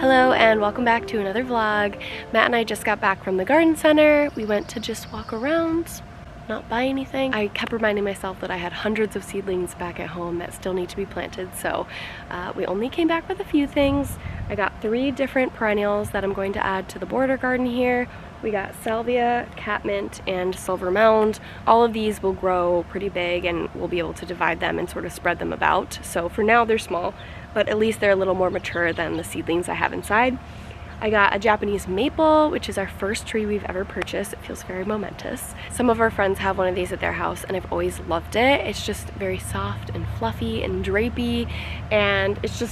Hello and welcome back to another vlog. Matt and I just got back from the garden center. We went to just walk around, not buy anything. I kept reminding myself that I had hundreds of seedlings back at home that still need to be planted, so we only came back with a few things. I got 3 different perennials that I'm going to add to the border garden here. We got salvia, catmint, and silver mound. All of these will grow pretty big and we'll be able to divide them and sort of spread them about. So for now they're small, but at least they're a little more mature than the seedlings I have inside. I got a Japanese maple, which is our first tree we've ever purchased. It feels very momentous. Some of our friends have one of these at their house and I've always loved it. It's just very soft and fluffy and drapey, and it's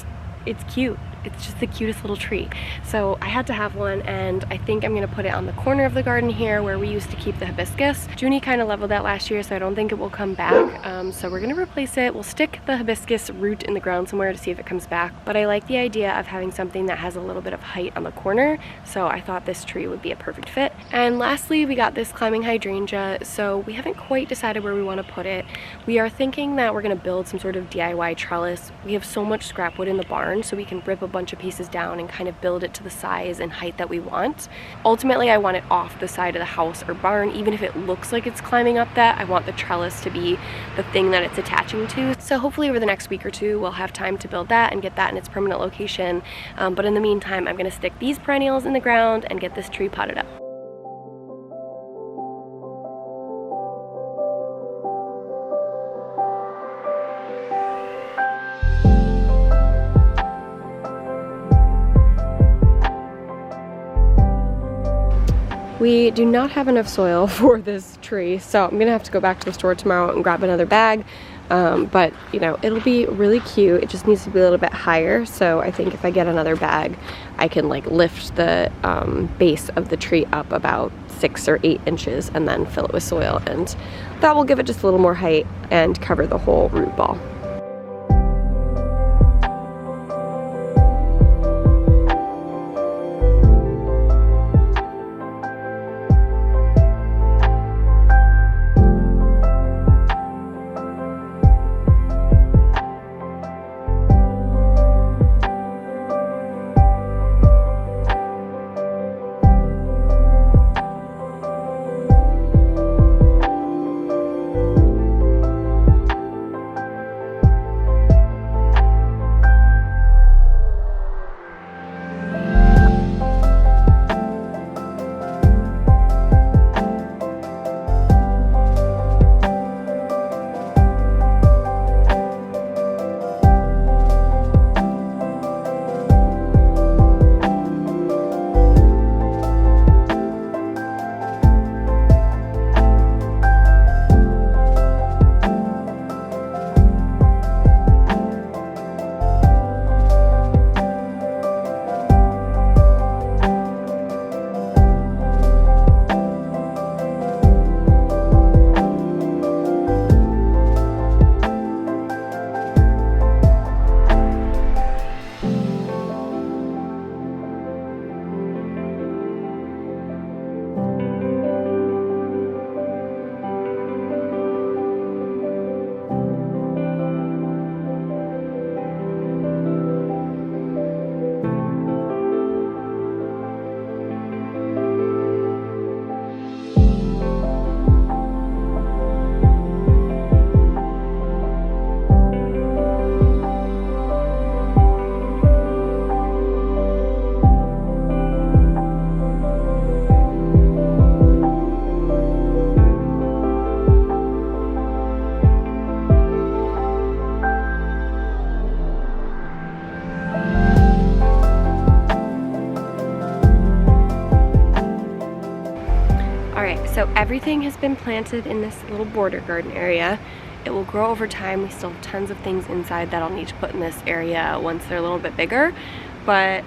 cute. It's just the cutest little tree. So I had to have one, and I think I'm gonna put it on the corner of the garden here where we used to keep the hibiscus. Junie kind of leveled that last year, so I don't think it will come back. So we're gonna replace it. We'll stick the hibiscus root in the ground somewhere to see if it comes back. But I like the idea of having something that has a little bit of height on the corner, so I thought this tree would be a perfect fit. And lastly, we got this climbing hydrangea. So we haven't quite decided where we want to put it. We are thinking that we're gonna build some sort of DIY trellis. We have so much scrap wood in the barn, so we can rip a bunch of pieces down and kind of build it to the size and height that we want. Ultimately, I want it off the side of the house or barn. Even if it looks like it's climbing up that, I want the trellis to be the thing that it's attaching to. So hopefully over the next week or two, we'll have time to build that and get that in its permanent location. But in the meantime, I'm gonna stick these perennials in the ground and get this tree potted up. We do not have enough soil for this tree, so I'm gonna have to go back to the store tomorrow and grab another bag. But you know, it'll be really cute. It just needs to be a little bit higher, so I think if I get another bag, I can like lift the base of the tree up about 6 or 8 inches and then fill it with soil, and that will give it just a little more height and cover the whole root ball. So everything has been planted in this little border garden area. It will grow over time. We still have tons of things inside that I'll need to put in this area once they're a little bit bigger, but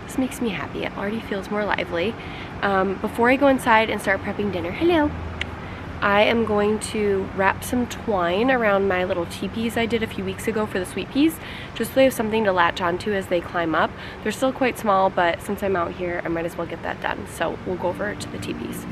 this makes me happy. It already feels more lively. Before I go inside and start prepping dinner, hello, I am going to wrap some twine around my little teepees I did a few weeks ago for the sweet peas, just so they have something to latch onto as they climb up. They're still quite small, but since I'm out here, I might as well get that done. So we'll go over to the teepees.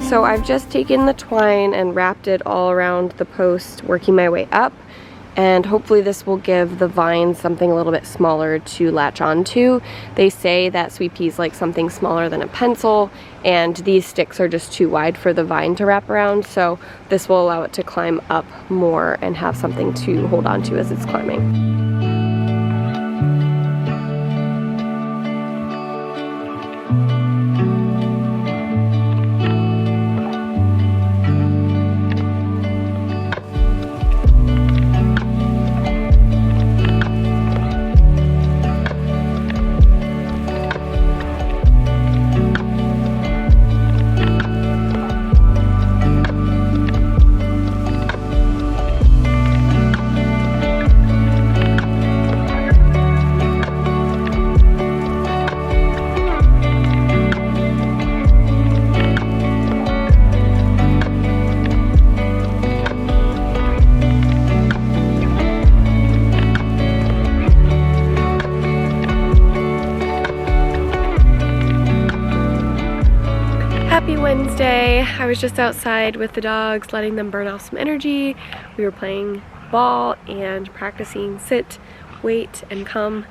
So I've just taken the twine and wrapped it all around the post, working my way up. And hopefully this will give the vines something a little bit smaller to latch onto. They say that sweet peas like something smaller than a pencil, and these sticks are just too wide for the vine to wrap around, so this will allow it to climb up more and have something to hold on to as it's climbing. Wednesday. I was just outside with the dogs, letting them burn off some energy. We were playing ball and practicing sit, wait, and come.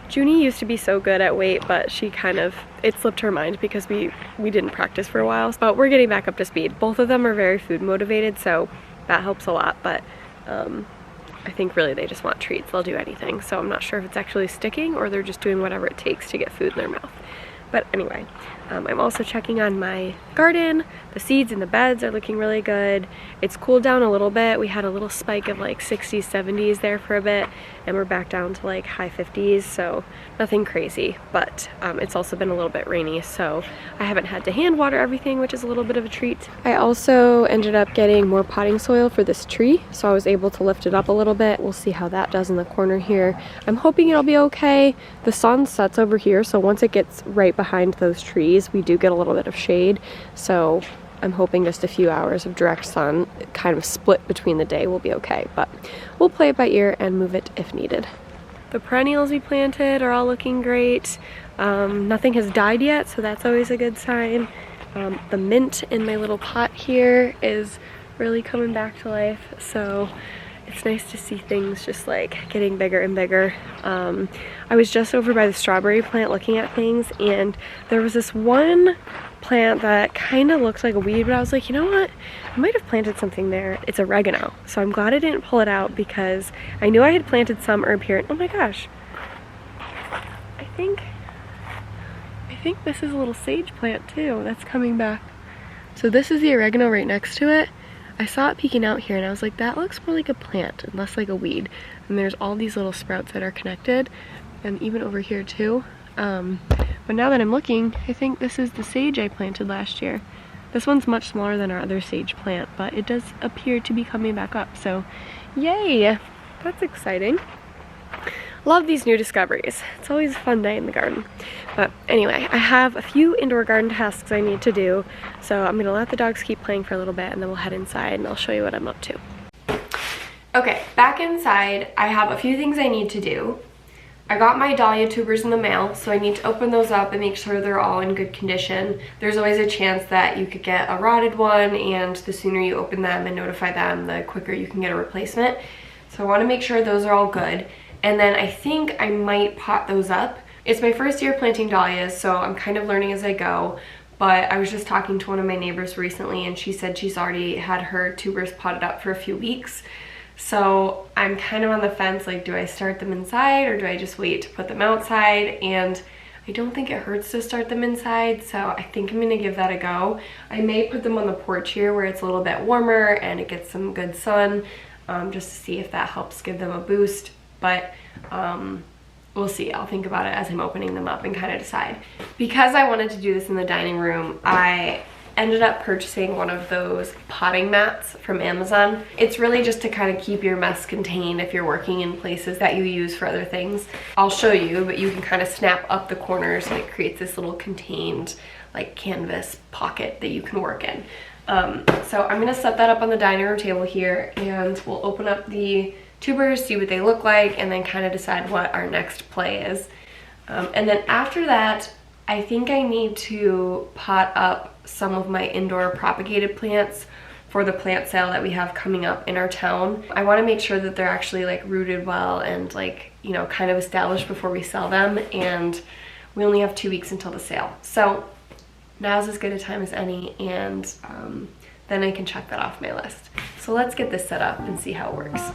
Junie used to be so good at wait, but it slipped her mind because we didn't practice for a while. But we're getting back up to speed. Both of them are very food motivated, so that helps a lot. But I think really they just want treats. They'll do anything. So I'm not sure if it's actually sticking or they're just doing whatever it takes to get food in their mouth. But anyway, I'm also checking on my garden. The seeds in the beds are looking really good. It's cooled down a little bit. We had a little spike of like 60s, 70s there for a bit, and we're back down to like high 50s, so nothing crazy. But it's also been a little bit rainy, so I haven't had to hand water everything, which is a little bit of a treat. I also ended up getting more potting soil for this tree, so I was able to lift it up a little bit. We'll see how that does in the corner here. I'm hoping it'll be okay. The sun sets over here, so once it gets right behind those trees, we do get a little bit of shade, so I'm hoping just a few hours of direct sun kind of split between the day will be okay, but we'll play it by ear and move it if needed. The perennials we planted are all looking great. Nothing has died yet, so that's always a good sign. The mint in my little pot here is really coming back to life, so it's nice to see things just like getting bigger and bigger. I was just over by the strawberry plant looking at things, and there was this one plant that kind of looks like a weed, but I was like, you know what? I might have planted something there. It's oregano. So I'm glad I didn't pull it out because I knew I had planted some herb here. Oh my gosh. I think this is a little sage plant too that's coming back. So this is the oregano right next to it. I saw it peeking out here and I was like, that looks more like a plant and less like a weed. And there's all these little sprouts that are connected, and even over here too. But now that I'm looking, I think this is the sage I planted last year. This one's much smaller than our other sage plant, but it does appear to be coming back up, so yay! That's exciting. Love these new discoveries. It's always a fun day in the garden. But anyway, I have a few indoor garden tasks I need to do, so I'm gonna let the dogs keep playing for a little bit and then we'll head inside and I'll show you what I'm up to. Okay, back inside, I have a few things I need to do. I got my dahlia tubers in the mail, so I need to open those up and make sure they're all in good condition. There's always a chance that you could get a rotted one, and the sooner you open them and notify them, the quicker you can get a replacement. So I want to make sure those are all good. And then I think I might pot those up. It's my first year planting dahlias, so I'm kind of learning as I go. But I was just talking to one of my neighbors recently, and she said she's already had her tubers potted up for a few weeks. So I'm kind of on the fence, like, do I start them inside or do I just wait to put them outside? And I don't think it hurts to start them inside, so I think I'm gonna give that a go. I may put them on the porch here where it's a little bit warmer and it gets some good sun, just to see if that helps give them a boost. But we'll see. I'll think about it as I'm opening them up and kind of decide. Because I wanted to do this in the dining room, I ended up purchasing one of those potting mats from Amazon. It's really just to kind of keep your mess contained if you're working in places that you use for other things. I'll show you, but you can kind of snap up the corners and it creates this little contained like canvas pocket that you can work in. So I'm gonna set that up on the dining room table here, and we'll open up the tubers, see what they look like, and then kind of decide what our next play is. And then after that, I think I need to pot up some of my indoor propagated plants for the plant sale that we have coming up in our town. I want to make sure that they're actually like rooted well and like, you know, kind of established before we sell them, and we only have 2 weeks until the sale. So now's as good a time as any, and then I can check that off my list. So let's get this set up and see how it works.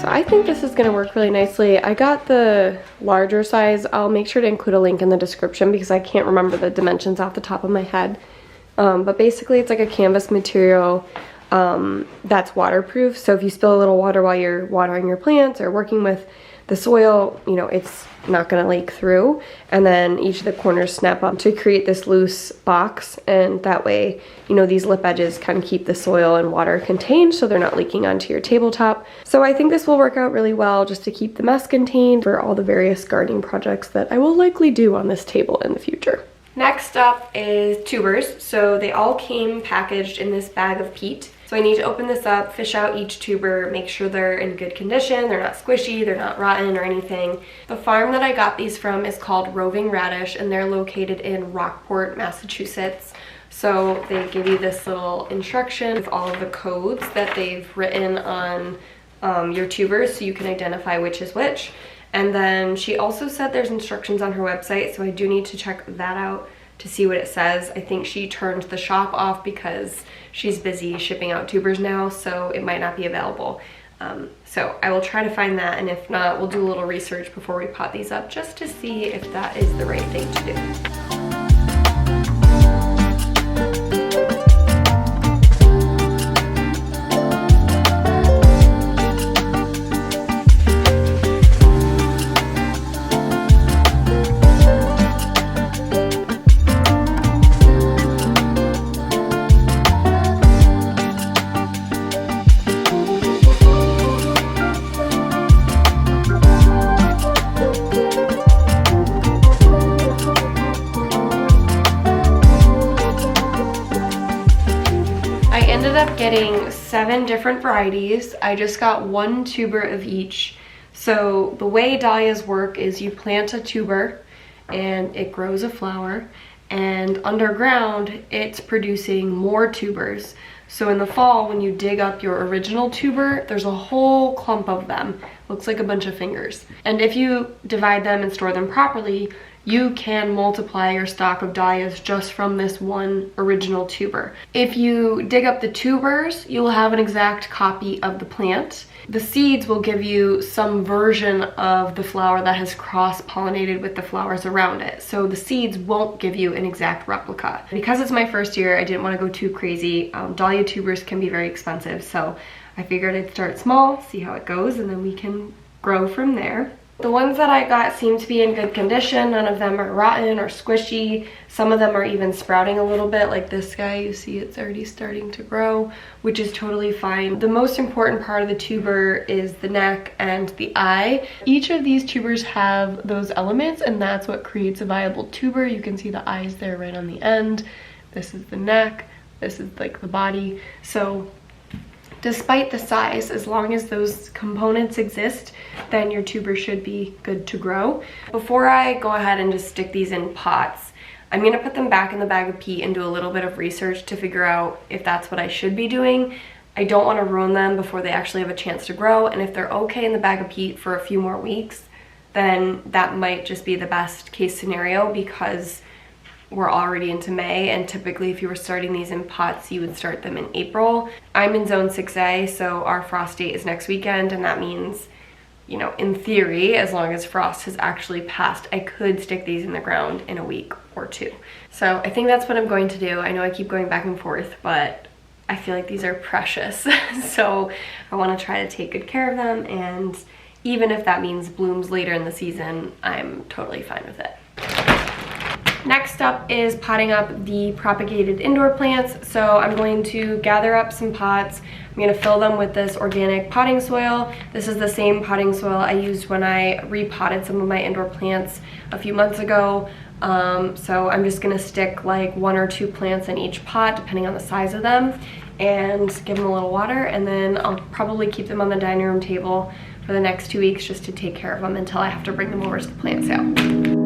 So I think this is gonna work really nicely. I got the larger size. I'll make sure to include a link in the description because I can't remember the dimensions off the top of my head. But basically it's like a canvas material that's waterproof. So if you spill a little water while you're watering your plants or working with the soil, you know, it's not gonna leak through. And then each of the corners snap up to create this loose box, and that way, you know, these lip edges can keep the soil and water contained so they're not leaking onto your tabletop. So I think this will work out really well just to keep the mess contained for all the various gardening projects that I will likely do on this table in the future. Next up is tubers. So they all came packaged in this bag of peat. So I need to open this up, fish out each tuber, make sure they're in good condition, they're not squishy, they're not rotten or anything. The farm that I got these from is called Roving Radish, and they're located in Rockport, Massachusetts. So they give you this little instruction with all of the codes that they've written on your tubers so you can identify which is which. And then she also said there's instructions on her website, so I do need to check that out to see what it says. I think she turned the shop off because she's busy shipping out tubers now, so it might not be available. So I will try to find that, and if not, we'll do a little research before we pot these up just to see if that is the right thing to do. Getting 7 different varieties. I just got 1 tuber of each. So the way dahlias work is you plant a tuber and it grows a flower, and underground it's producing more tubers. So in the fall, when you dig up your original tuber, there's a whole clump of them. Looks like a bunch of fingers. And if you divide them and store them properly, you can multiply your stock of dahlias just from this one original tuber. If you dig up the tubers, you will have an exact copy of the plant. The seeds will give you some version of the flower that has cross-pollinated with the flowers around it. So the seeds won't give you an exact replica. Because it's my first year, I didn't want to go too crazy. Dahlia tubers can be very expensive, so I figured I'd start small, see how it goes, and then we can grow from there. The ones that I got seem to be in good condition. None of them are rotten or squishy. Some of them are even sprouting a little bit, like this guy. You see it's already starting to grow, which is totally fine. The most important part of the tuber is the neck and the eye. Each of these tubers have those elements, and that's what creates a viable tuber. You can see the eyes there right on the end. This is the neck. This is like the body. So despite the size, as long as those components exist, then your tuber should be good to grow. Before I go ahead and just stick these in pots, I'm gonna put them back in the bag of peat and do a little bit of research to figure out if that's what I should be doing. I don't wanna ruin them before they actually have a chance to grow, and if they're okay in the bag of peat for a few more weeks, then that might just be the best case scenario, because we're already into May, and typically if you were starting these in pots, you would start them in April. I'm in zone 6A, so our frost date is next weekend, and that means, you know, in theory, as long as frost has actually passed, I could stick these in the ground in a week or 2. So I think that's what I'm going to do. I know I keep going back and forth, but I feel like these are precious. So I want to try to take good care of them, and even if that means blooms later in the season, I'm totally fine with it. Next up is potting up the propagated indoor plants. So I'm going to gather up some pots. I'm going to fill them with this organic potting soil. This is the same potting soil I used when I repotted some of my indoor plants a few months ago. So I'm just going to stick like 1 or 2 plants in each pot depending on the size of them, and give them a little water, and then I'll probably keep them on the dining room table for the next 2 weeks just to take care of them until I have to bring them over to the plant sale.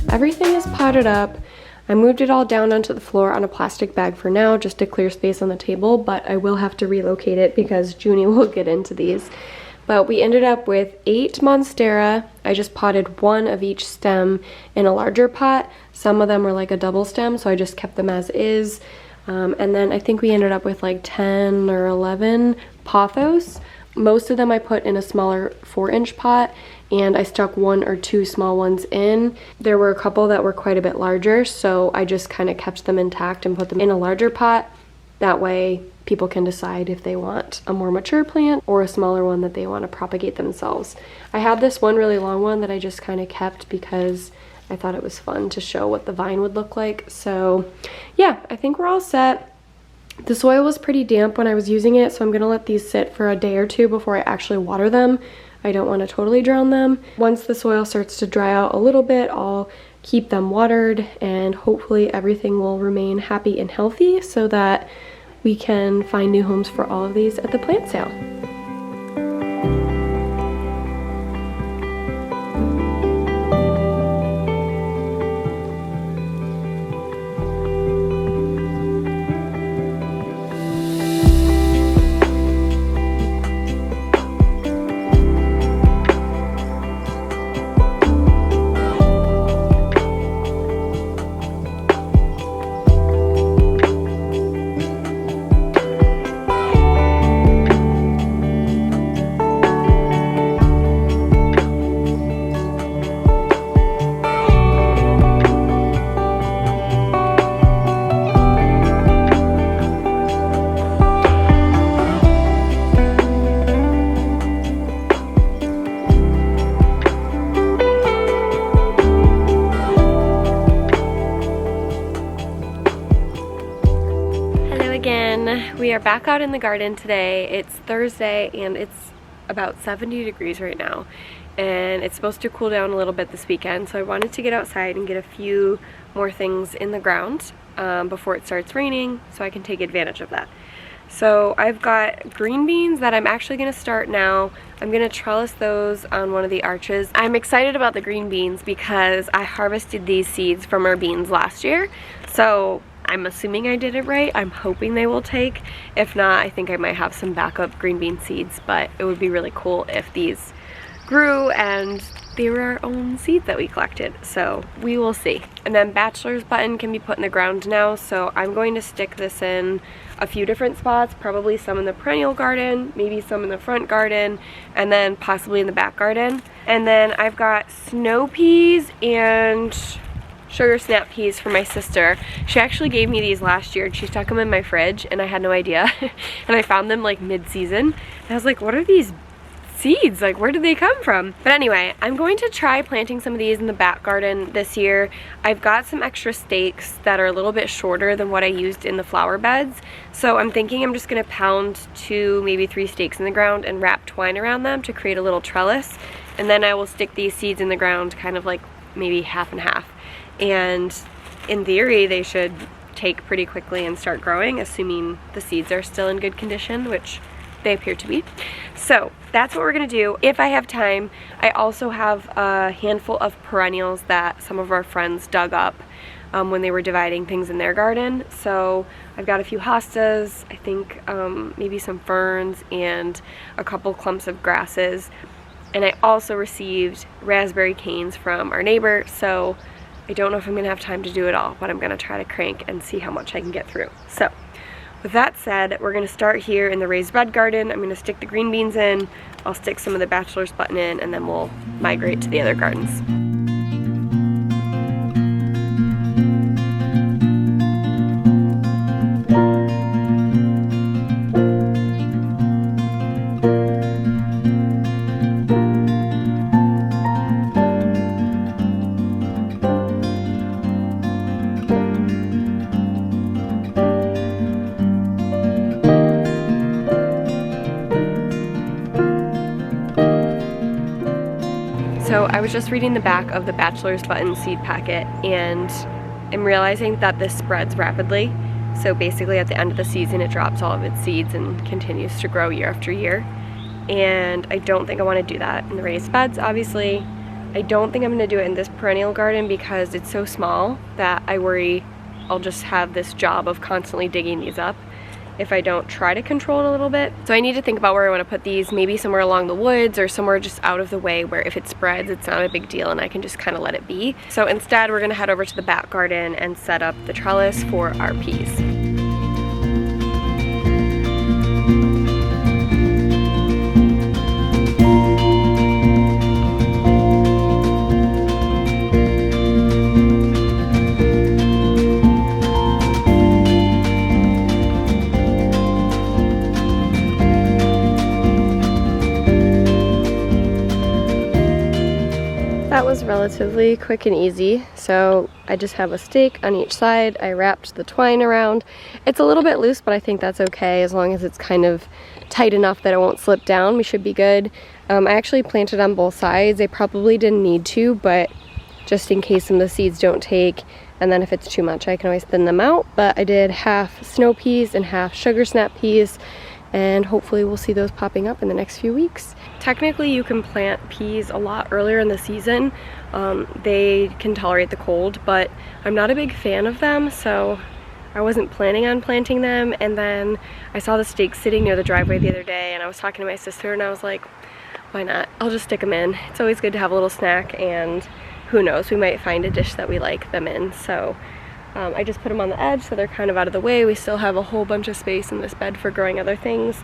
Everything is potted up. I moved it all down onto the floor on a plastic bag for now just to clear space on the table, but I will have to relocate it because Junie will get into these. But we ended up with 8 monstera. I just potted 1 of each stem in a larger pot. Some of them were like a double stem, so I just kept them as is. And then I think we ended up with like 10 or 11 pothos. Most of them I put in a smaller 4-inch pot, and I stuck 1 or 2 small ones in. There were a couple that were quite a bit larger, so I just kind of kept them intact and put them in a larger pot. That way people can decide if they want a more mature plant or a smaller one that they want to propagate themselves. I had this one really long one that I just kind of kept because I thought it was fun to show what the vine would look like. So yeah, I think we're all set. The soil was pretty damp when I was using it, so I'm gonna let these sit for a day or 2 before I actually water them. I don't want to totally drown them. Once the soil starts to dry out a little bit, I'll keep them watered, and hopefully everything will remain happy and healthy so that we can find new homes for all of these at the plant sale. We are back out in the garden today. It's Thursday and it's about 70 degrees right now, and it's supposed to cool down a little bit this weekend, so I wanted to get outside and get a few more things in the ground before it starts raining so I can take advantage of that. So I've got green beans that I'm actually going to start now. I'm going to trellis those on one of the arches. I'm excited about the green beans because I harvested these seeds from our beans last year, so I'm assuming I did it right. I'm hoping they will take. If not, I think I might have some backup green bean seeds, but it would be really cool if these grew and they were our own seeds that we collected. So we will see. And then bachelor's button can be put in the ground now, so I'm going to stick this in a few different spots, probably some in the perennial garden, maybe some in the front garden, and then possibly in the back garden. And then I've got snow peas and sugar snap peas for my sister. She actually gave me these last year and she stuck them in my fridge and I had no idea. And I found them like mid-season. I was like, what are these seeds? Like, where did they come from? But anyway, I'm going to try planting some of these in the back garden this year. I've got some extra stakes that are a little bit shorter than what I used in the flower beds. So I'm thinking I'm just gonna pound 2, maybe 3 stakes in the ground and wrap twine around them to create a little trellis. And then I will stick these seeds in the ground kind of like maybe half and half. And in theory, they should take pretty quickly and start growing, assuming the seeds are still in good condition, which they appear to be. So that's what we're gonna do if I have time. I also have a handful of perennials that some of our friends dug up when they were dividing things in their garden. So I've got a few hostas, I think maybe some ferns and a couple clumps of grasses. And I also received raspberry canes from our neighbor, so I don't know if I'm gonna have time to do it all, but I'm gonna try to crank and see how much I can get through. So with that said, we're gonna start here in the raised bed garden. I'm gonna stick the green beans in, I'll stick some of the bachelor's button in, and then we'll migrate to the other gardens. So I was just reading the back of the bachelor's button seed packet and I'm realizing that this spreads rapidly. So basically at the end of the season it drops all of its seeds and continues to grow year after year. And I don't think I want to do that in the raised beds, obviously. I don't think I'm going to do it in this perennial garden because it's so small that I worry I'll just have this job of constantly digging these up if I don't try to control it a little bit. So I need to think about where I want to put these, maybe somewhere along the woods or somewhere just out of the way where if it spreads it's not a big deal and I can just kind of let it be. So instead we're going to head over to the back garden and set up the trellis for our peas. That was relatively quick and easy. So I just have a stake on each side. I wrapped the twine around. It's a little bit loose, but I think that's okay as long as it's kind of tight enough that it won't slip down. We should be good. I actually planted on both sides. I probably didn't need to, but just in case some of the seeds don't take, and then if it's too much I can always thin them out. But I did half snow peas and half sugar snap peas, and hopefully we'll see those popping up in the next few weeks. Technically you can plant peas a lot earlier in the season. They can tolerate the cold, but I'm not a big fan of them, so I wasn't planning on planting them. And then I saw the stakes sitting near the driveway the other day and I was talking to my sister and I was like, why not? I'll just stick them in. It's always good to have a little snack, and who knows, we might find a dish that we like them in. So I just put them on the edge so they're kind of out of the way. We still have a whole bunch of space in this bed for growing other things.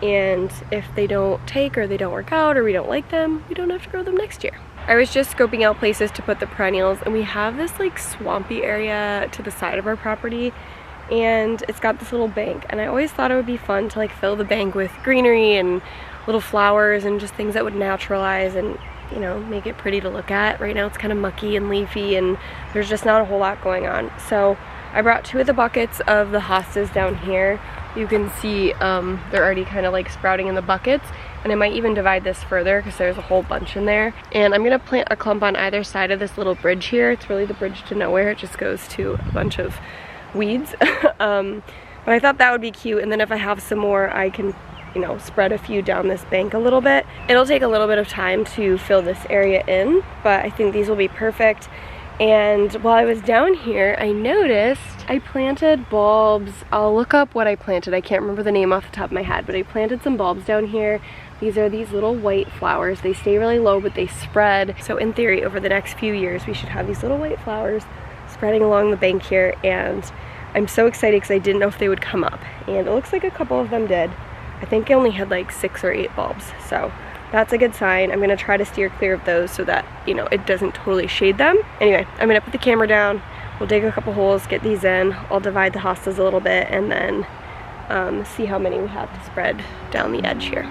And if they don't take or they don't work out or we don't like them, we don't have to grow them next year. I was just scoping out places to put the perennials, and we have this like swampy area to the side of our property and it's got this little bank, and I always thought it would be fun to like fill the bank with greenery and little flowers and just things that would naturalize and, you know, make it pretty to look at. Right now it's kind of mucky and leafy and there's just not a whole lot going on. So I brought 2 of the buckets of the hostas down here. You can see they're already kind of like sprouting in the buckets, and I might even divide this further because there's a whole bunch in there. And I'm gonna plant a clump on either side of this little bridge here. It's really the bridge to nowhere. It just goes to a bunch of weeds. But I thought that would be cute, and then if I have some more I can, you know, spread a few down this bank a little bit. It'll take a little bit of time to fill this area in, but I think these will be perfect. And while I was down here, I noticed I planted bulbs. I'll look up what I planted. I can't remember the name off the top of my head, but I planted some bulbs down here. These are these little white flowers. They stay really low, but they spread. So in theory, over the next few years, we should have these little white flowers spreading along the bank here. And I'm so excited because I didn't know if they would come up. And it looks like a couple of them did. I think I only had like 6 or 8 bulbs. So that's a good sign. I'm gonna try to steer clear of those so that, you know, it doesn't totally shade them. Anyway, I'm gonna put the camera down. We'll dig a couple holes, get these in. I'll divide the hostas a little bit and then see how many we have to spread down the edge here.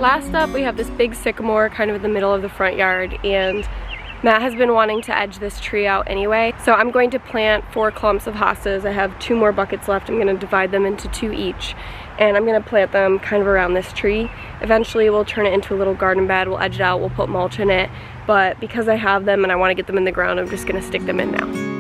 Last up, we have this big sycamore kind of in the middle of the front yard, and Matt has been wanting to edge this tree out anyway. So I'm going to plant 4 clumps of hostas. I have 2 more buckets left. I'm gonna divide them into 2 each, and I'm gonna plant them kind of around this tree. Eventually we'll turn it into a little garden bed, we'll edge it out, we'll put mulch in it, but because I have them and I wanna get them in the ground, I'm just gonna stick them in now.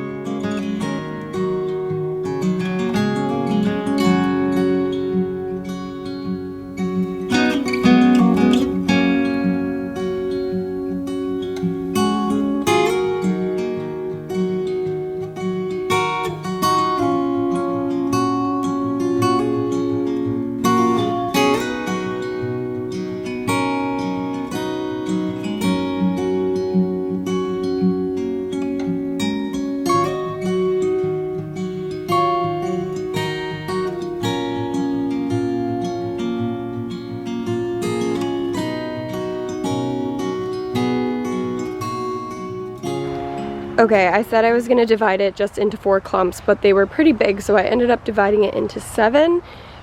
Okay, I said I was gonna divide it just into 4 clumps, but they were pretty big, so I ended up dividing it into 7,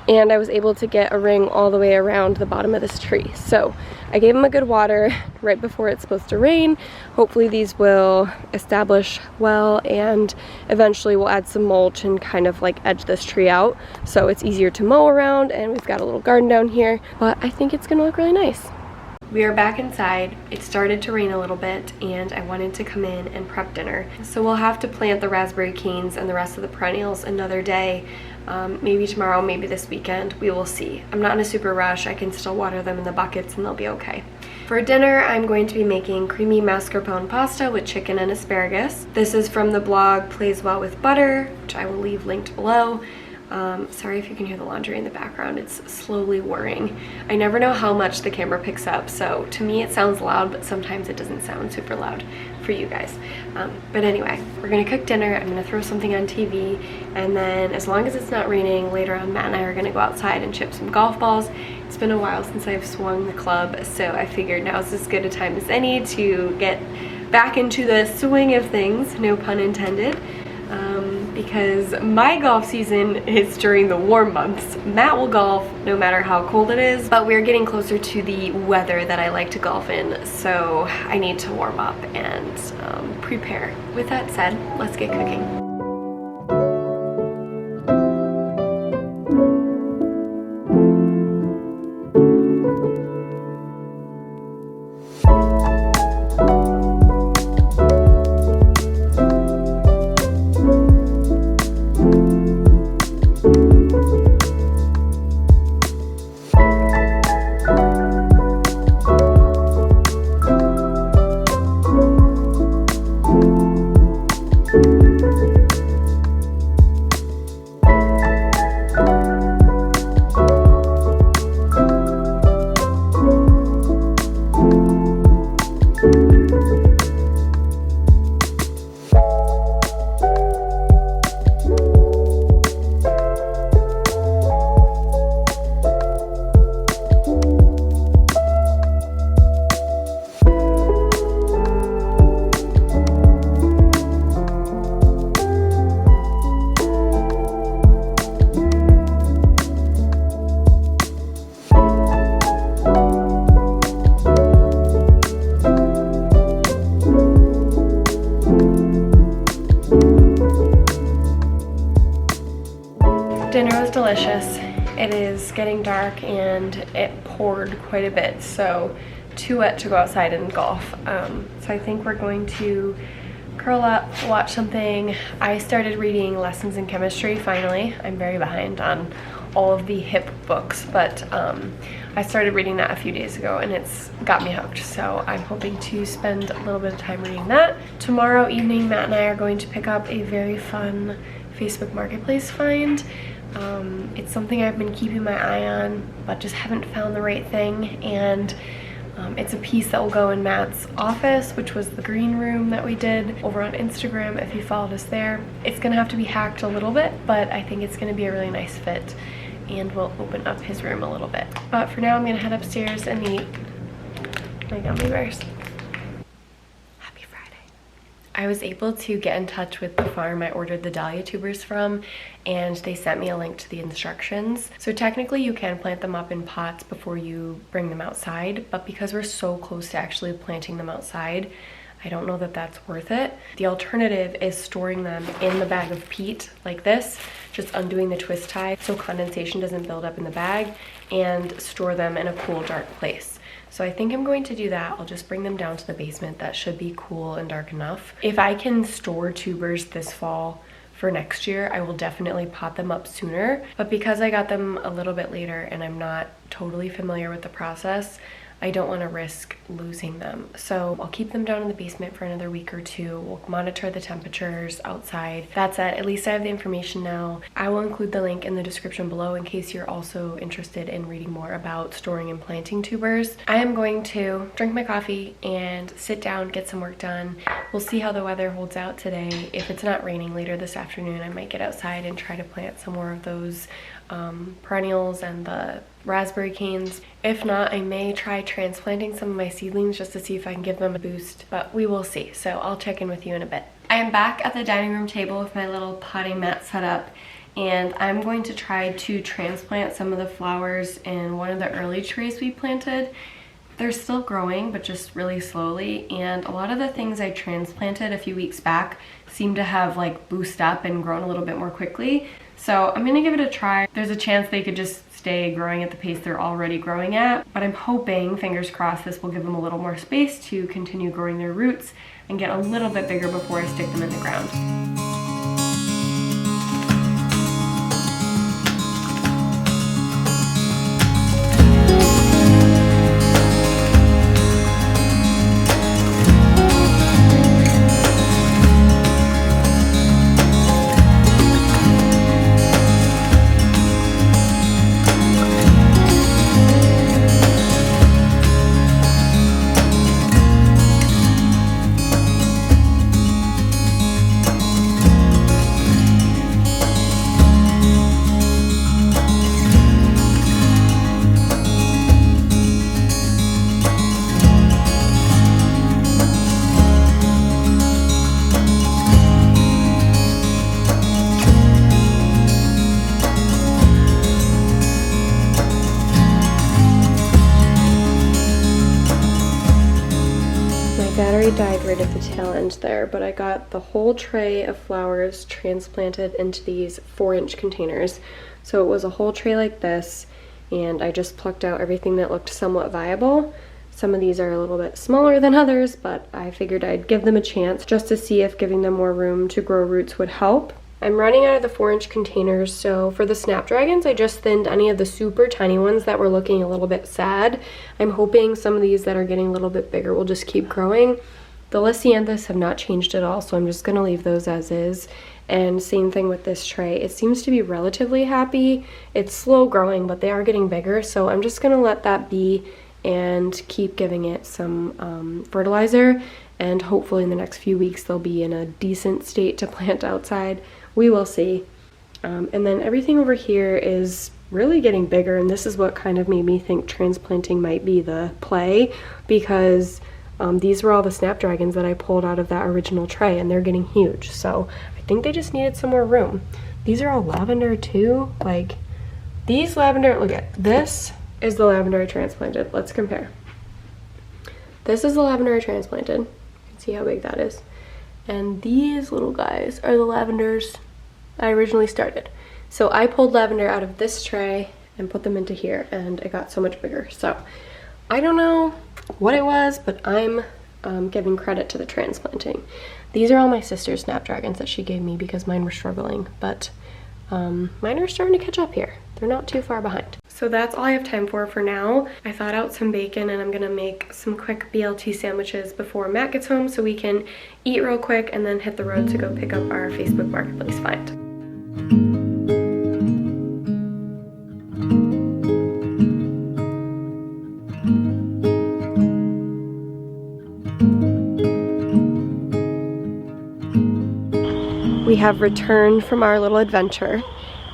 and I was able to get a ring all the way around the bottom of this tree. So I gave them a good water right before it's supposed to rain. Hopefully these will establish well, and eventually we'll add some mulch and kind of like edge this tree out so it's easier to mow around, and we've got a little garden down here, but I think it's gonna look really nice. We are back inside. It started to rain a little bit and I wanted to come in and prep dinner. So we'll have to plant the raspberry canes and the rest of the perennials another day. Maybe tomorrow, maybe this weekend, we will see. I'm not in a super rush. I can still water them in the buckets and they'll be okay. For dinner, I'm going to be making creamy mascarpone pasta with chicken and asparagus. This is from the blog Plays Well with Butter, which I will leave linked below. Sorry if you can hear the laundry in the background, it's slowly whirring. I never know how much the camera picks up, so to me it sounds loud, but sometimes it doesn't sound super loud for you guys. But anyway, we're gonna cook dinner, I'm gonna throw something on TV, and then as long as it's not raining, later on Matt and I are gonna go outside and chip some golf balls. It's been a while since I've swung the club, so I figured now's as good a time as any to get back into the swing of things, no pun intended. Because my golf season is during the warm months. Matt will golf no matter how cold it is, but we're getting closer to the weather that I like to golf in, so I need to warm up and prepare. With that said, let's get cooking. Dinner was delicious. it is getting dark and it poured quite a bit, so too wet to go outside and golf. So I think we're going to curl up, watch something. I started reading Lessons in Chemistry finally. I'm very behind on all of the hip books, but I started reading that a few days ago and it's got me hooked, so I'm hoping to spend a little bit of time reading that. Tomorrow evening, Matt and I are going to pick up a very fun Facebook Marketplace find. It's something I've been keeping my eye on, but just haven't found the right thing, and it's a piece that will go in Matt's office, which was the green room that we did over on Instagram if you followed us there. It's gonna have to be hacked a little bit, but I think it's gonna be a really nice fit and will open up his room a little bit. But for now, I'm gonna head upstairs and eat my gummy bears. Happy Friday. I was able to get in touch with the farm I ordered the dahlia tubers from, and they sent me a link to the instructions. So technically you can plant them up in pots before you bring them outside, but because we're so close to actually planting them outside, I don't know that that's worth it. The alternative is storing them in the bag of peat like this, just undoing the twist tie so condensation doesn't build up in the bag, and store them in a cool, dark place. So I think I'm going to do that. I'll just bring them down to the basement. That should be cool and dark enough. If I can store tubers this fall for next year, I will definitely pot them up sooner. But because I got them a little bit later and I'm not totally familiar with the process, I don't want to risk losing them. So I'll keep them down in the basement for another week or two. We'll monitor the temperatures outside. That's it. At least I have the information now. I will include the link in the description below in case you're also interested in reading more about storing and planting tubers. I am going to drink my coffee and sit down, get some work done. We'll see how the weather holds out today. If it's not raining later this afternoon, I might get outside and try to plant some more of those perennials and the raspberry canes. If not, I may try transplanting some of my seedlings just to see if I can give them a boost, but we will see. So I'll check in with you in a bit. I am back at the dining room table with my little potting mat set up, and I'm going to try to transplant some of the flowers in one of the early trays we planted. They're still growing, but just really slowly, and a lot of the things I transplanted a few weeks back seem to have like boosted up and grown a little bit more quickly. So I'm gonna give it a try. There's a chance they could just stay growing at the pace they're already growing at, but I'm hoping, fingers crossed, this will give them a little more space to continue growing their roots and get a little bit bigger before I stick them in the ground. Battery died right at the tail end there, but I got the whole tray of flowers transplanted into these 4-inch containers. So it was a whole tray like this, and I just plucked out everything that looked somewhat viable. Some of these are a little bit smaller than others, but I figured I'd give them a chance just to see if giving them more room to grow roots would help. I'm running out of the 4-inch containers, so for the snapdragons, I just thinned any of the super tiny ones that were looking a little bit sad. I'm hoping some of these that are getting a little bit bigger will just keep growing. The lisianthus have not changed at all, so I'm just gonna leave those as is. And same thing with this tray. It seems to be relatively happy. It's slow growing, but they are getting bigger, so I'm just gonna let that be and keep giving it some fertilizer, and hopefully in the next few weeks they'll be in a decent state to plant outside. We will see. And then everything over here is really getting bigger, and this is what kind of made me think transplanting might be the play, because these were all the snapdragons that I pulled out of that original tray, and they're getting huge. So I think they just needed some more room. These are all lavender too. Like, these lavender, look at this is the lavender I transplanted. Let's compare. This is the lavender I transplanted. You can see how big that is. And these little guys are the lavenders I originally started. So I pulled lavender out of this tray, and put them into here, and it got so much bigger. So I don't know what it was, but I'm giving credit to the transplanting. These are all my sister's snapdragons that she gave me because mine were struggling, but mine are starting to catch up here. They're not too far behind. So that's all I have time for now. I thawed out some bacon and I'm gonna make some quick BLT sandwiches before Matt gets home so we can eat real quick and then hit the road to go pick up our Facebook Marketplace find. We have returned from our little adventure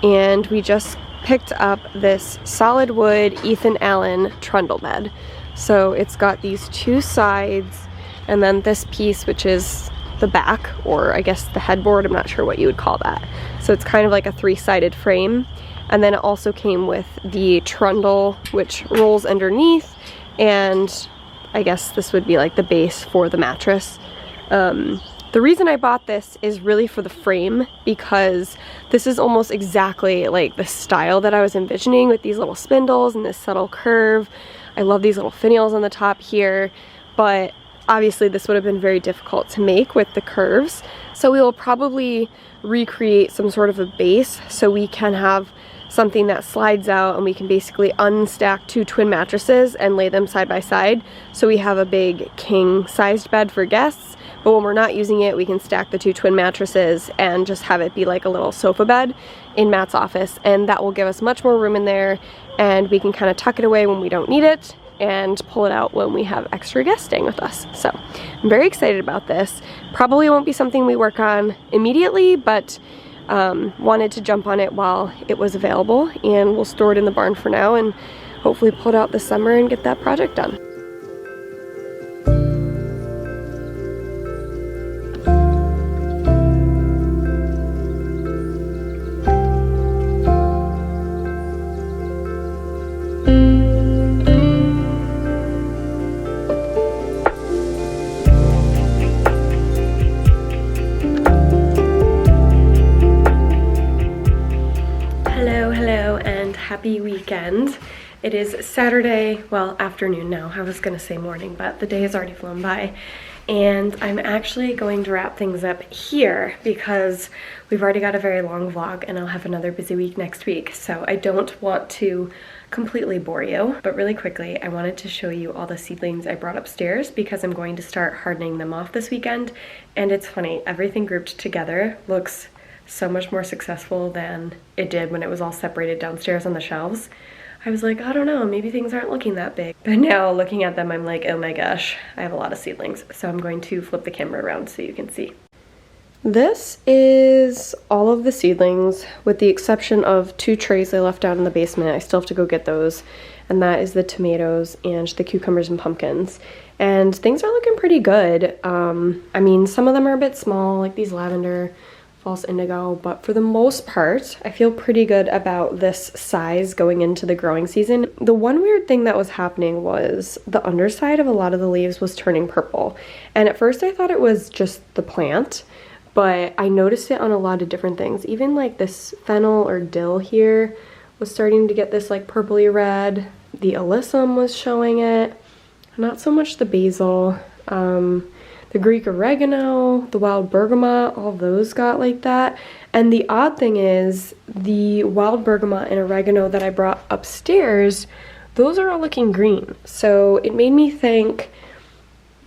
and we just picked up this solid wood Ethan Allen trundle bed. So it's got these two sides and then this piece, which is the back, or I guess the headboard, I'm not sure what you would call that. So it's kind of like a three-sided frame. And then it also came with the trundle, which rolls underneath, and I guess this would be like the base for the mattress. The reason I bought this is really for the frame, because this is almost exactly like the style that I was envisioning with these little spindles and this subtle curve. I love these little finials on the top here, but obviously this would have been very difficult to make with the curves. So we will probably recreate some sort of a base so we can have something that slides out and we can basically unstack two twin mattresses and lay them side by side. So we have a big king-sized bed for guests, but when we're not using it, we can stack the two twin mattresses and just have it be like a little sofa bed in Matt's office, and that will give us much more room in there, and we can kind of tuck it away when we don't need it and pull it out when we have extra guests staying with us. So I'm very excited about this. Probably won't be something we work on immediately, but wanted to jump on it while it was available, and we'll store it in the barn for now and hopefully pull it out this summer and get that project done. Happy weekend. It is Saturday, well, afternoon now. I was gonna say morning, but the day has already flown by. And I'm actually going to wrap things up here because we've already got a very long vlog and I'll have another busy week next week. So I don't want to completely bore you, but really quickly, I wanted to show you all the seedlings I brought upstairs because I'm going to start hardening them off this weekend. And it's funny, everything grouped together looks so much more successful than it did when it was all separated downstairs on the shelves. I was like, I don't know, maybe things aren't looking that big. But now looking at them, I'm like, oh my gosh, I have a lot of seedlings. So I'm going to flip the camera around so you can see. This is all of the seedlings with the exception of two trays I left out in the basement. I still have to go get those. And that is the tomatoes and the cucumbers and pumpkins. And things are looking pretty good. I mean, some of them are a bit small, like these lavender, false indigo, but for the most part, I feel pretty good about this size going into the growing season. The one weird thing that was happening was the underside of a lot of the leaves was turning purple. And at first I thought it was just the plant, but I noticed it on a lot of different things. Even like this fennel or dill here was starting to get this like purpley red. The alyssum was showing it, not so much the basil. The Greek oregano, the wild bergamot, all those got like that. And the odd thing is the wild bergamot and oregano that I brought upstairs, those are all looking green. So it made me think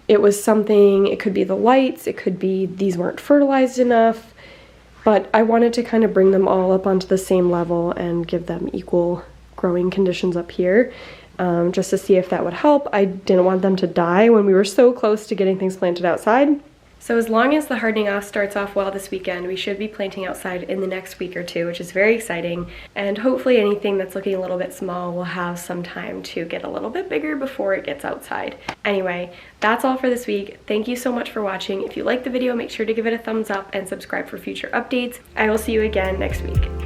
it was something, it could be the lights, it could be these weren't fertilized enough, but I wanted to kind of bring them all up onto the same level and give them equal growing conditions up here. Just to see if that would help. I didn't want them to die when we were so close to getting things planted outside. So as long as the hardening off starts off well this weekend, we should be planting outside in the next week or two, which is very exciting. And hopefully anything that's looking a little bit small will have some time to get a little bit bigger before it gets outside. Anyway, that's all for this week. Thank you so much for watching. If you liked the video, make sure to give it a thumbs up and subscribe for future updates. I will see you again next week.